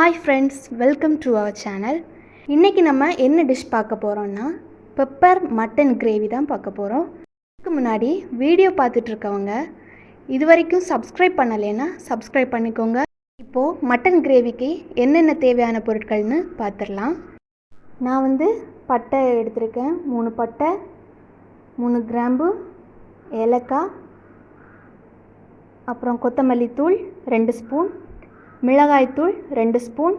Hi friends, welcome to our channel. இன்றைக்கி நம்ம என்ன டிஷ் பார்க்க போகிறோன்னா பெப்பர் மட்டன் கிரேவி தான் பார்க்க போகிறோம். இதுக்கு முன்னாடி வீடியோ பார்த்துட்ருக்கவங்க இது வரைக்கும் சப்ஸ்கிரைப் பண்ணலைன்னா சப்ஸ்கிரைப் பண்ணிக்கோங்க. இப்போது மட்டன் கிரேவிக்கு என்னென்ன தேவையான பொருட்கள்னு பார்த்துடலாம். நான் பட்டை எடுத்திருக்கேன், 3 பட்டை, 3 கிராம்பு, ஏலக்காய், அப்புறம் கொத்தமல்லி தூள் 2 ஸ்பூன், மிளகாய்த்தூள் 2 ஸ்பூன்,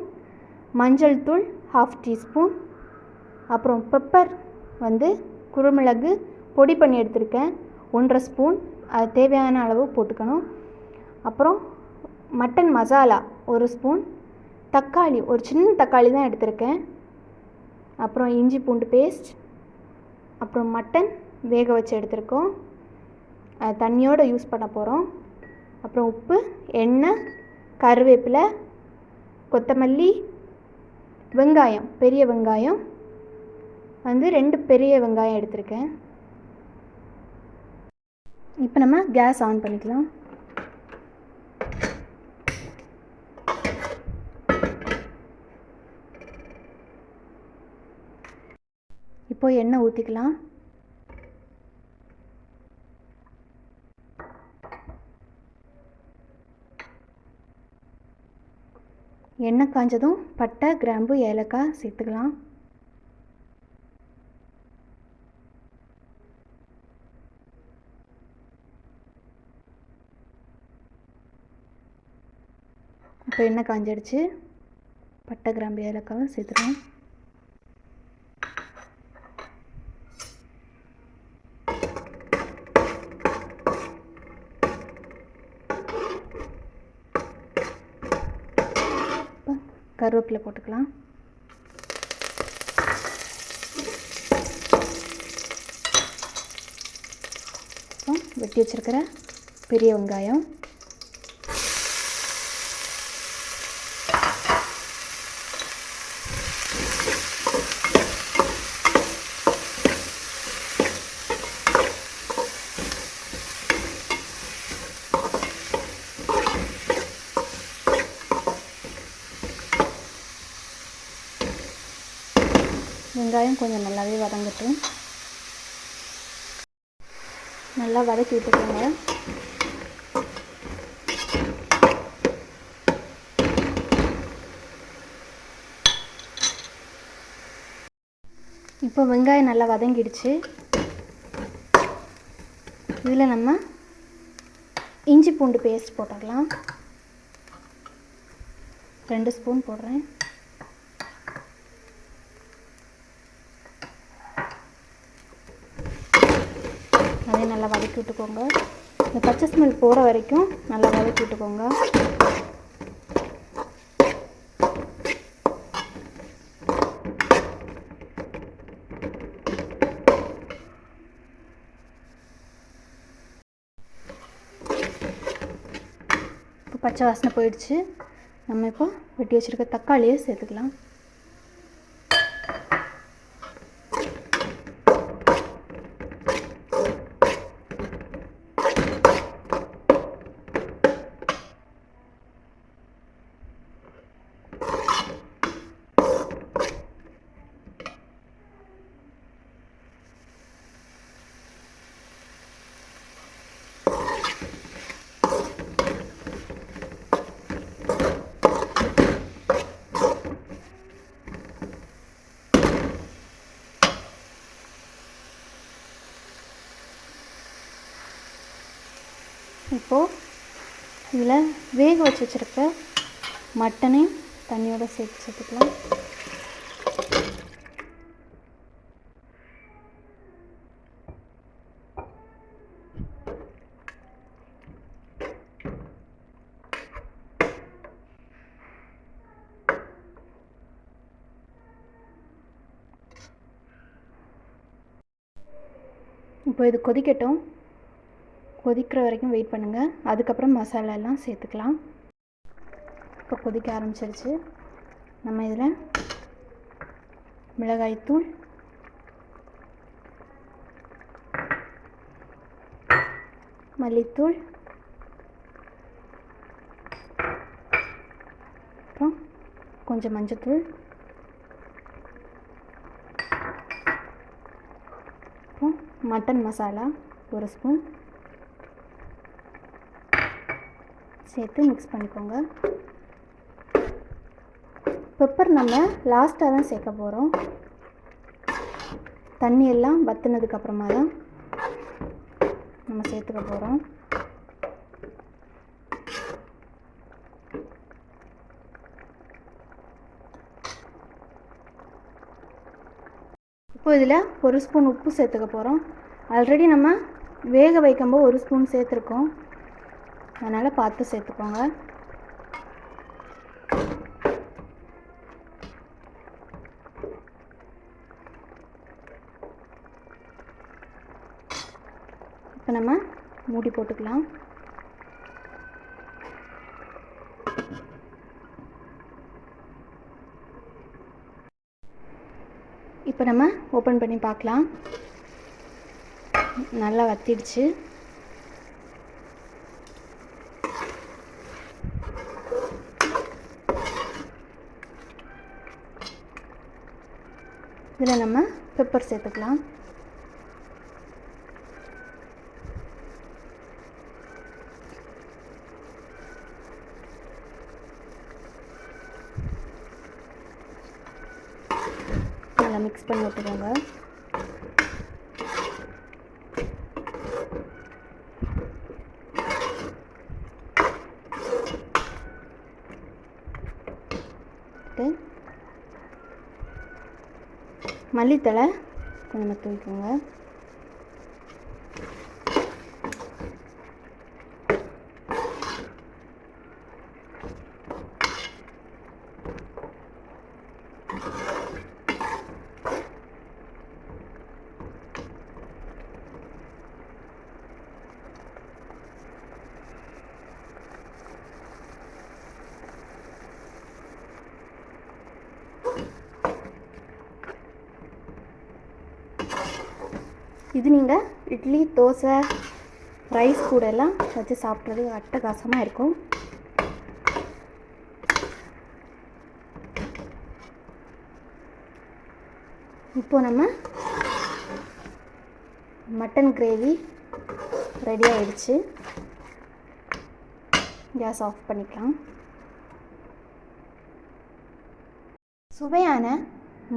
மஞ்சள் தூள் 1/2 டீஸ்பூன், அப்புறம் பெப்பர் குருமிளகு பொடி பண்ணி எடுத்திருக்கேன் 1/2 ஸ்பூன், அது தேவையான அளவு போட்டுக்கணும். அப்புறம் மட்டன் மசாலா 1 ஸ்பூன், தக்காளி ஒரு சின்ன தக்காளி தான் எடுத்திருக்கேன், அப்புறம் இஞ்சி பூண்டு பேஸ்ட், அப்புறம் மட்டன் வேக வச்சு எடுத்திருக்கோம், தண்ணியோடு யூஸ் பண்ண போகிறோம். அப்புறம் உப்பு, எண்ணெய், கருவேப்பிலை, கொத்தமல்லி, வெங்காயம், பெரிய வெங்காயம் 2 பெரிய வெங்காயம் எடுத்திருக்கேன். இப்போ நம்ம கேஸ் ஆன் பண்ணிக்கலாம். இப்போ எண்ணெய் ஊற்றிக்கலாம். எண்ணெய் காஞ்சதும் பட்டை, கிராம்பு, ஏலக்காய் சேர்த்துக்கலாம். இப்போ எண்ணெய் காஞ்சிடுச்சு, பட்டை, கிராம்பு, ஏலக்காவை சேர்த்துக்கலாம். கருவேப்பிலை போட்டுக்கலாம். அப்புறம் வெட்டி வச்சிருக்கிற பெரிய வெங்காயம், வெங்காயம் கொஞ்சம் நல்லாவே வதங்கட்டும். நல்லா வதக்கி விட்டுக்கோங்க. இப்போ வெங்காயம் நல்லா வதங்கிடுச்சு. இதில் நம்ம இஞ்சி பூண்டு பேஸ்ட் போட்டுக்கலாம். 2 ஸ்பூன் போடுறேன். அதே நல்லா வதக்கி விட்டுக்கோங்க. இந்த பச்சை ஸ்மெல் போகிற வரைக்கும் நல்லா வதக்கி விட்டுக்கோங்க. இப்போ பச்சை வாசனை போயிடுச்சு. நம்ம இப்போ வெட்டி வச்சுருக்க தக்காளியை சேர்த்துக்கலாம். இப்போது இதில் வேக வச்சு வச்சுருக்க மட்டனையும் தண்ணியோடு சேர்த்துக்கலாம். இப்போ இது கொதிக்கட்டும். கொதிக்கிற வரைக்கும் வெயிட் பண்ணுங்கள். அதுக்கப்புறம் மசாலா எல்லாம் சேர்த்துக்கலாம். இப்போ கொதிக்க ஆரம்பிச்சிருச்சு. நம்ம இதில் மிளகாய்த்தூள், மல்லித்தூள், அப்புறம் கொஞ்சம் மஞ்சத்தூள், அப்புறம் மட்டன் மசாலா 1 ஸ்பூன் சேர்த்து மிக்ஸ் பண்ணிக்கோங்க. பெப்பர் நம்ம லாஸ்ட்டாக தான் சேர்க்க போகிறோம். தண்ணி எல்லாம் வற்றினதுக்கப்புறமா தான் நம்ம சேர்த்துக்க போகிறோம். இப்போ இதில் 1 ஸ்பூன் உப்பு சேர்த்துக்க போகிறோம். ஆல்ரெடி நம்ம வேக வைக்கும்போது 1 ஸ்பூன் சேர்த்துருக்கோம், அதனால் பார்த்து சேர்த்துக்கோங்க. இப்போ நம்ம மூடி போட்டுக்கலாம். இப்போ நம்ம ஓப்பன் பண்ணி பார்க்கலாம். நல்லா வத்திடுச்சு. இதில் நம்ம பெப்பர் சேர்த்துக்கலாம். நல்லா மிக்ஸ் பண்ணி விட்டுக்கோங்க. மல்லித்தழை கொஞ்சம் தூக்கிக்கோங்க. இது நீங்கள் இட்லி, தோசை, ரைஸ் கூட எல்லாம் வச்சு சாப்பிட்றது அட்டகாசமாக இருக்கும். இப்போ நம்ம மட்டன் கிரேவி ரெடி ஆயிடுச்சு. கேஸ் ஆஃப் பண்ணிக்கலாம். சுவையான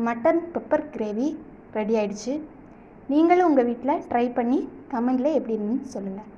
மட்டன் பெப்பர் கிரேவி ரெடி ஆயிடுச்சு. நீங்களும் உங்கள் வீட்டில் ட்ரை பண்ணி கமெண்டில் எப்படி இருந்துன்னு சொல்லுங்கள்.